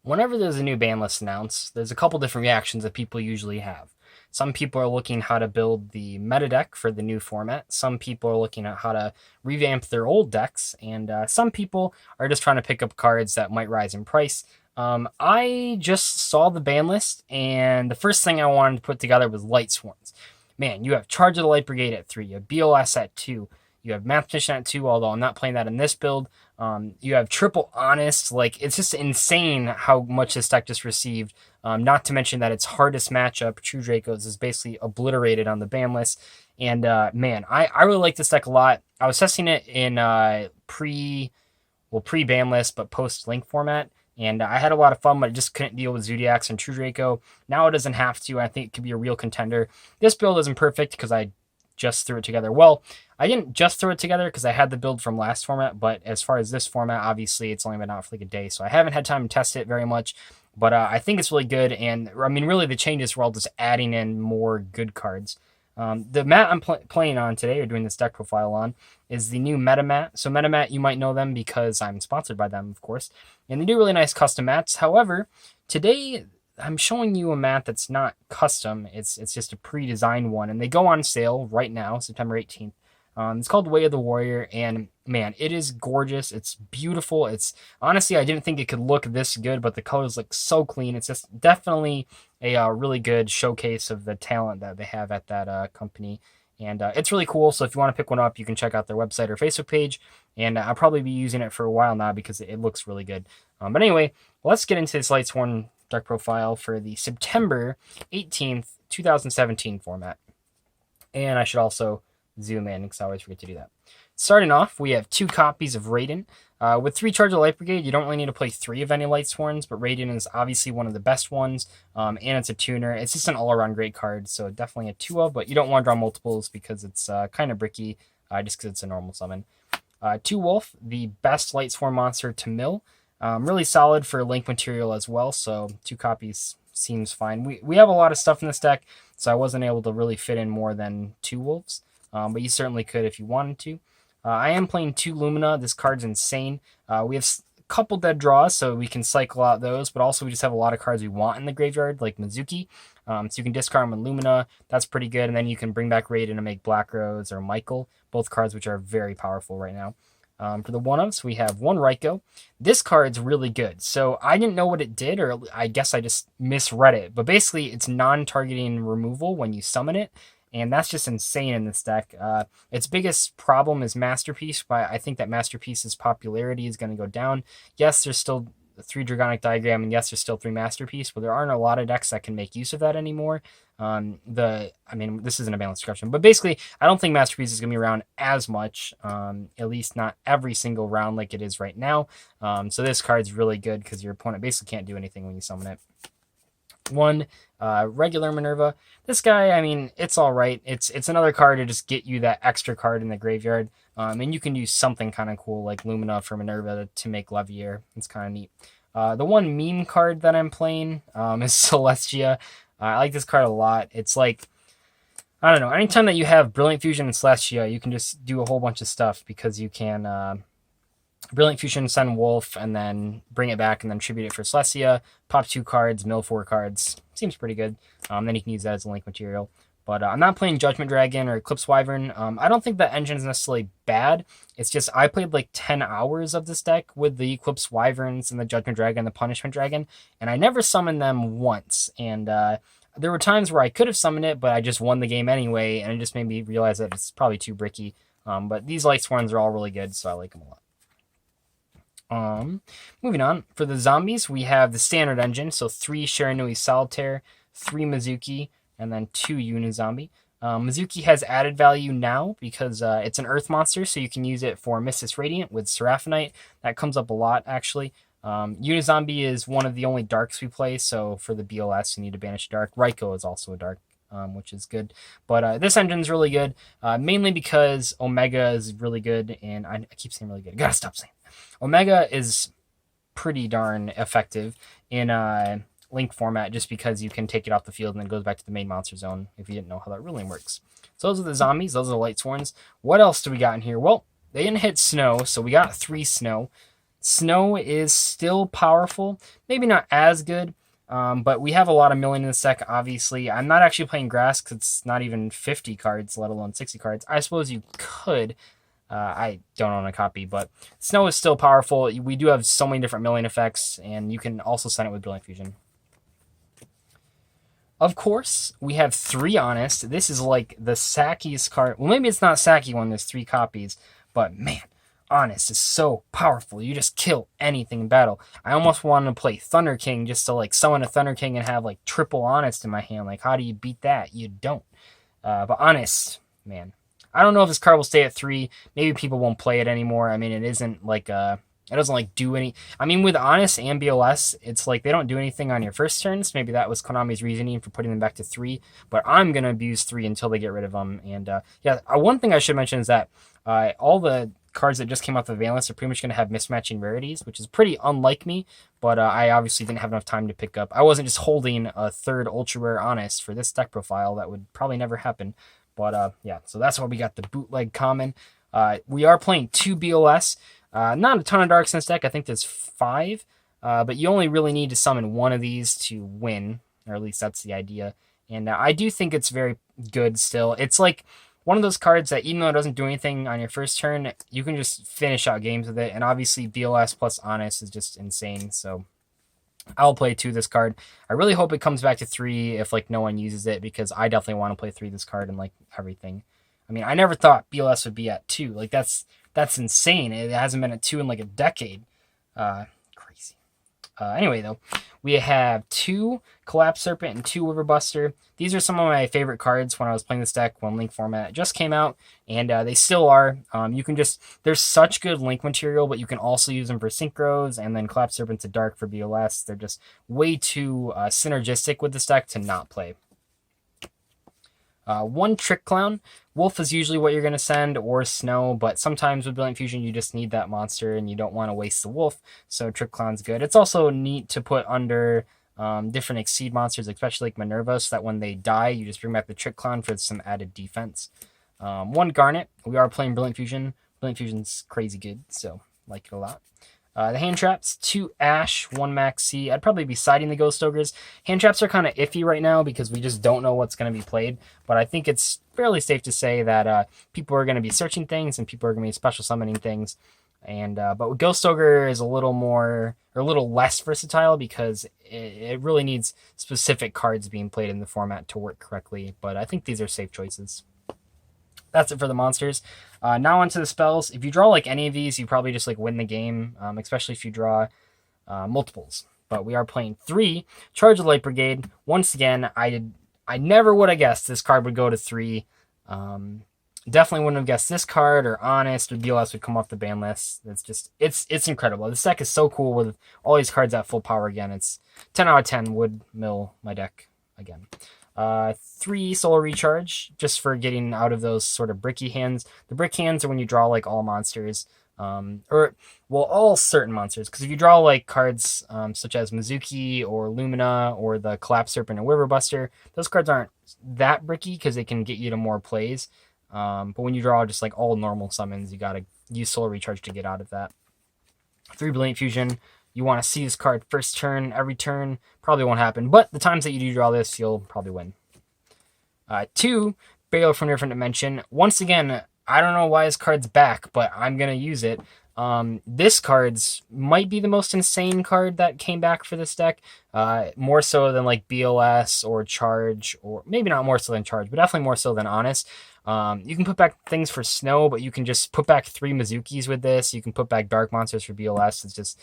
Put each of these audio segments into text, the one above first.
Whenever there's a new ban list announced, there's a couple different reactions that people usually have. Some people are looking how to build the meta deck for the new format. Some people are looking at how to revamp their old decks, and some people are just trying to pick up cards that might rise in price. I just saw the ban list, and the first thing I wanted to put together was Lightsworns. Man, you have Charge of the Light Brigade at 3, you have BOS at 2, you have Mathematician at 2, although I'm not playing that in this build. You have Triple Honest. Like, it's just insane how much this deck just received. Not to mention that its hardest matchup, True Dracos, is basically obliterated on the ban list. And man, I really like this deck a lot. I was testing it in pre-ban list, but post-link format. And I had a lot of fun, but I just couldn't deal with Zodiacs and True Draco. Now it doesn't have to. I think it could be a real contender. This build isn't perfect because I just threw it together. Well, I didn't just throw it together because I had the build from last format, but as far as this format, obviously it's only been out for like a day, so I haven't had time to test it very much, but I think it's really good, and I mean, really the changes were all just adding in more good cards. The mat I'm playing on today, or doing this deck profile on, is the new Meta Mat. So Meta Mat, you might know them because I'm sponsored by them, of course, and they do really nice custom mats. However, today I'm showing you a mat that's not custom. It's just a pre-designed one, and they go on sale right now, September 18th. It's called Way of the Warrior, and man, it is gorgeous. It's beautiful. It's honestly, I didn't think it could look this good, but the colors look so clean. It's just definitely a really good showcase of the talent that they have at that company. And it's really cool. So if you want to pick one up, you can check out their website or Facebook page. And I'll probably be using it for a while now because it looks really good. But anyway, let's get into this Lightsworn deck profile for the September 18th, 2017 format. And I should also zoom in because I always forget to do that. Starting off, we have 2 copies of Raiden. With 3 Charge of Light Brigade, you don't really need to play 3 of any Lightsworns, but Raiden is obviously one of the best ones, and it's a tuner. It's just an all-around great card, so definitely a 2 of, but you don't want to draw multiples because it's kind of bricky, just because it's a normal summon. 2 Wolf, the best Lightsworn monster to mill. Really solid for link material as well, so 2 copies seems fine. We have a lot of stuff in this deck, so I wasn't able to really fit in more than 2 Wolves. But you certainly could if you wanted to. I am playing 2 Lumina. This card's insane. We have a couple dead draws, so we can cycle out those, but also we just have a lot of cards we want in the graveyard, like Mizuki. So you can discard them with Lumina. That's pretty good, and then you can bring back Raiden to make Black Rose or Michael, both cards which are very powerful right now. For the one-ofs, we have 1 Raiko. This card's really good. So I didn't know what it did, or I guess I just misread it. But basically, it's non-targeting removal when you summon it. And that's just insane in this deck. Its biggest problem is Masterpiece, but I think that Masterpiece's popularity is going to go down. Yes, there's still 3 Dragonic Diagram, and yes, there's still 3 Masterpiece, but there aren't a lot of decks that can make use of that anymore. I mean, this isn't a balanced discussion, but basically, I don't think Masterpiece is going to be around as much, at least not every single round like it is right now. So this card's really good because your opponent basically can't do anything when you summon it. 1 regular Minerva. This guy, I mean, it's all right. It's another card to just get you that extra card in the graveyard. And you can use something kind of cool like Lumina for Minerva to make Levier. It's kind of neat. The 1 meme card that I'm playing is Celestia. I like this card a lot. It's like, I don't know, anytime that you have Brilliant Fusion and Celestia, you can just do a whole bunch of stuff because you can Brilliant Fusion, send Wolf, and then bring it back and then tribute it for Celestia. Pop 2 cards, mill 4 cards. Seems pretty good. Then you can use that as a link material. But I'm not playing Judgment Dragon or Eclipse Wyvern. I don't think that engine is necessarily bad. It's just I played like 10 hours of this deck with the Eclipse Wyverns and the Judgment Dragon and the Punishment Dragon, and I never summoned them once. And there were times where I could have summoned it, but I just won the game anyway, and it just made me realize that it's probably too bricky. But these Lightsworns are all really good, so I like them a lot. Moving on, for the zombies, we have the standard engine, so 3 Shiranui Solitaire, 3 Mizuki, and then 2 Unizombie. Mizuki has added value now because it's an earth monster, so you can use it for Missus Radiant with Seraphinite. That comes up a lot, actually. Unizombie is one of the only darks we play, so for the BLS, you need to banish a dark. Raiko is also a dark, which is good. But this engine's really good, mainly because Omega is really good, and I keep saying really good. I gotta stop saying Omega is pretty darn effective in link format just because you can take it off the field and then it goes back to the main monster zone if you didn't know how that ruling works. So those are the zombies. Those are the Lightsworns. What else do we got in here? Well, they didn't hit snow, so we got 3 snow. Snow is still powerful, maybe not as good, but we have a lot of milling in this deck, obviously. I'm not actually playing grass because it's not even 50 cards, let alone 60 cards. I suppose you could. I don't own a copy, but Snow is still powerful. We do have so many different milling effects, and you can also send it with Brilliant Fusion. Of course, we have 3 Honest. This is like the sackiest card. Well, maybe it's not sacky when there's 3 copies, but man, Honest is so powerful. You just kill anything in battle. I almost want to play Thunder King just to like summon a Thunder King and have like triple Honest in my hand. Like, how do you beat that? You don't. But Honest, man. I don't know if this card will stay at 3. Maybe people won't play it anymore. I mean, it isn't like it doesn't like do any. I mean, with Honest and BOS, it's like they don't do anything on your first turns. Maybe that was Konami's reasoning for putting them back to 3. But I'm gonna abuse 3 until they get rid of them. And yeah, one thing I should mention is that all the cards that just came off the Van list are pretty much going to have mismatching rarities, which is pretty unlike me, but I obviously didn't have enough time to pick up. I wasn't just holding a 3rd Ultra Rare Honest for this deck profile. That would probably never happen. But yeah, so that's why we got the bootleg common. We are playing 2 BOS. Not a ton of darks in this deck. I think there's 5. But you only really need to summon 1 of these to win, or at least that's the idea. And I do think it's very good still. It's like one of those cards that even though it doesn't do anything on your first turn, you can just finish out games with it. And obviously BOS plus Honest is just insane. So I'll play 2 this card. I really hope it comes back to 3 if like no one uses it, because I definitely want to play 3 this card and like everything. I mean, I never thought BOS would be at 2. Like that's insane. It hasn't been at 2 in like a decade. Crazy. Anyway, though, we have 2 Collapse Serpent and 2 Riverbuster. These are some of my favorite cards when I was playing this deck when Link format just came out, and they still are. You can just, there's such good Link material, but you can also use them for Synchros, and then Collapse Serpent to Dark for BOS. They're just way too synergistic with this deck to not play. 1 Trick Clown. Wolf is usually what you're going to send, or Snow, but sometimes with Brilliant Fusion you just need that monster and you don't want to waste the Wolf, so Trick Clown's good. It's also neat to put under different Exceed monsters, especially like Minerva, so that when they die you just bring back the Trick Clown for some added defense. 1 Garnet. We are playing Brilliant Fusion. Brilliant Fusion's crazy good, so like it a lot. The hand traps, 2 Ash, 1 Max C. I'd probably be siding the Ghost Ogres. Hand traps are kind of iffy right now because we just don't know what's going to be played, but I think it's fairly safe to say that people are going to be searching things and people are going to be special summoning things. And but Ghost Ogre is a little more, or a little less versatile because it really needs specific cards being played in the format to work correctly, but I think these are safe choices. That's it for the monsters. Now onto the spells. If you draw like any of these, you probably just like win the game, especially if you draw multiples. But we are playing 3 Charge of Light Brigade. Once again, I never would have guessed this card would go to 3. Definitely wouldn't have guessed this card or Honest or BLS would come off the ban list. It's incredible. This deck is so cool with all these cards at full power again. It's 10 out of 10 would mill my deck again. 3 Solar Recharge, just for getting out of those sort of bricky hands. The brick hands are when you draw like all monsters, or well, all certain monsters, because if you draw like cards such as Mizuki or Lumina or the Collapse Serpent and Riverbuster, those cards aren't that bricky because they can get you to more plays. But when you draw just like all normal summons, you gotta use Solar Recharge to get out of that. 3 Brilliant Fusion. You want to see this card first turn, every turn. Probably won't happen, but the times that you do draw this, you'll probably win. 2 Burial from a Different Dimension. Once again, I don't know why this card's back, but I'm going to use it. This card's might be the most insane card that came back for this deck. More so than like BOS or Charge, or maybe not more so than Charge, but definitely more so than Honest. You can put back things for Snow, but you can just put back 3 Mizukis with this. You can put back Dark Monsters for BOS. It's just...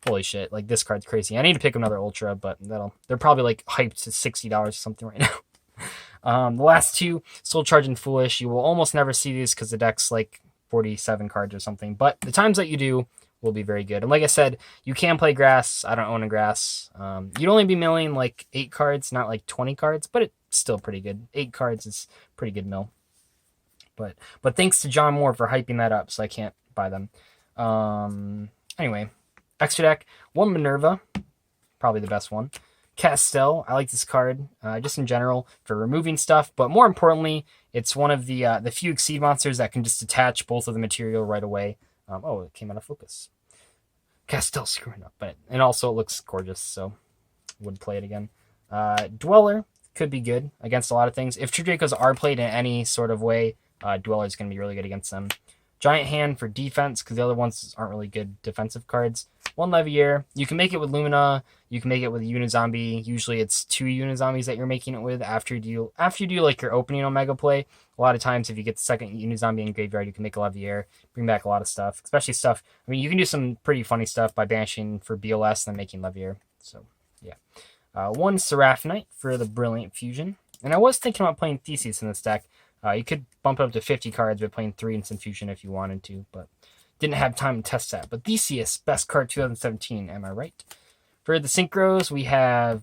holy shit, like this card's crazy. I need to pick another Ultra, but they're probably like hyped to $60 or something right now. The last 2, Soul Charge and Foolish. You will almost never see these because the deck's like 47 cards or something, but the times that you do will be very good. And like I said, you can play Grass. I don't own a Grass. You'd only be milling like 8 cards, not like 20 cards, but it's still pretty good. 8 cards is pretty good mill. But thanks to John Moore for hyping that up, so I can't buy them. Anyway. Extra deck, 1 Minerva, probably the best one. Castel, I like this card, just in general, for removing stuff, but more importantly, it's one of the few Exceed monsters that can just detach both of the material right away. Oh, it came out of focus. Castell's screwing up, and also it looks gorgeous, so would play it again. Dweller could be good against a lot of things. If True Dracos are played in any sort of way, Dweller is going to be really good against them. Giant Hand for defense, because the other ones aren't really good defensive cards. 1 Levier. You can make it with Lumina. You can make it with Unizombie. Usually it's 2 Unizombies that you're making it with after you do like your opening Omega play. A lot of times if you get the second Unizombie in graveyard, you can make a Levier, bring back a lot of stuff, especially stuff. I mean, you can do some pretty funny stuff by banishing for BLS and then making Levier. So, yeah. 1 Seraphonite for the Brilliant Fusion. And I was thinking about playing Theseus in this deck. You could bump it up to 50 cards by playing 3 Instant Fusion if you wanted to, but didn't have time to test that. But Theseus, best card 2017, am I right? For the Synchros, we have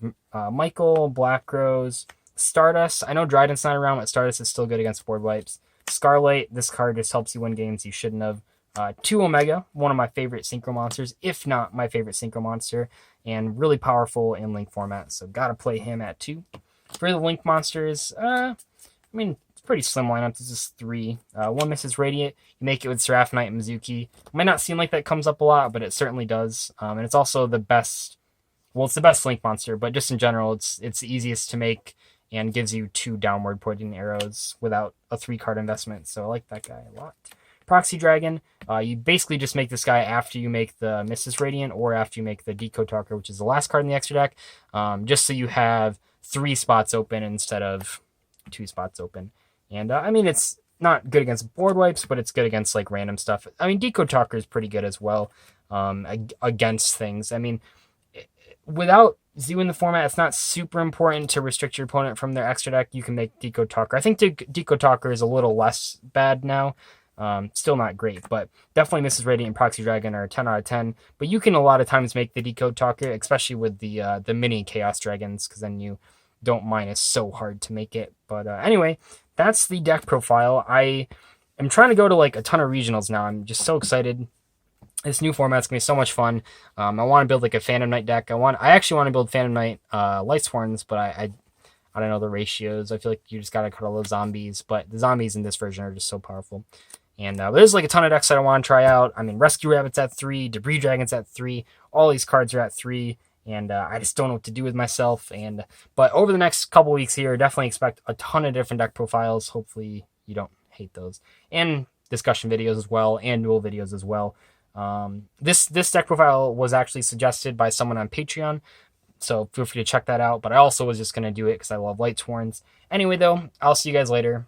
Michael, Black Rose, Stardust. I know Dryden's not around, but Stardust is still good against board wipes. Scarlet, this card just helps you win games you shouldn't have. 2 Omega, one of my favorite Synchro monsters, if not my favorite Synchro monster, and really powerful in Link format, so gotta play him at 2. For the Link monsters, I mean, it's a pretty slim lineup. This is 3. 1 Mrs. Radiant. You make it with Seraphonite and Mizuki. Might not seem like that comes up a lot, but it certainly does. And it's also the best. Well, it's the best Link monster, but just in general, it's the easiest to make and gives you 2 downward pointing arrows without a 3-card investment. So I like that guy a lot. Proxy Dragon. You basically just make this guy after you make the Mrs. Radiant or after you make the Decode Talker, which is the last card in the extra deck, just so you have 3 spots open instead of 2 spots open. And I mean, it's not good against board wipes, but it's good against like random stuff. I mean, Decode Talker is pretty good as well against things. I mean, without Zoo in the format, it's not super important to restrict your opponent from their extra deck. You can make Decode Talker. I think Decode Talker is a little less bad now. Still not great, but definitely Mrs. Radiant and Proxy Dragon are 10 out of 10. But you can a lot of times make the Decode Talker, especially with the mini Chaos Dragons, because then you don't mind. It's so hard to make it. But anyway, that's the deck profile. I am trying to go to like a ton of regionals now. I'm just so excited. This new format's gonna be so much fun. I want to build like a Phantom Knight deck. I actually want to build Phantom Knight Lightsworns, but I don't know the ratios. I feel like you just gotta cut all those zombies, but the zombies in this version are just so powerful. And there's like a ton of decks that I want to try out. I mean, Rescue Rabbit's at 3, Debris Dragon's at 3. All these cards are at 3, and I just don't know what to do with myself. But over the next couple weeks here, definitely expect a ton of different deck profiles. Hopefully you don't hate those. And discussion videos as well, and duel videos as well. This deck profile was actually suggested by someone on Patreon, so feel free to check that out. But I also was just going to do it because I love Lightsworns. Anyway, though, I'll see you guys later.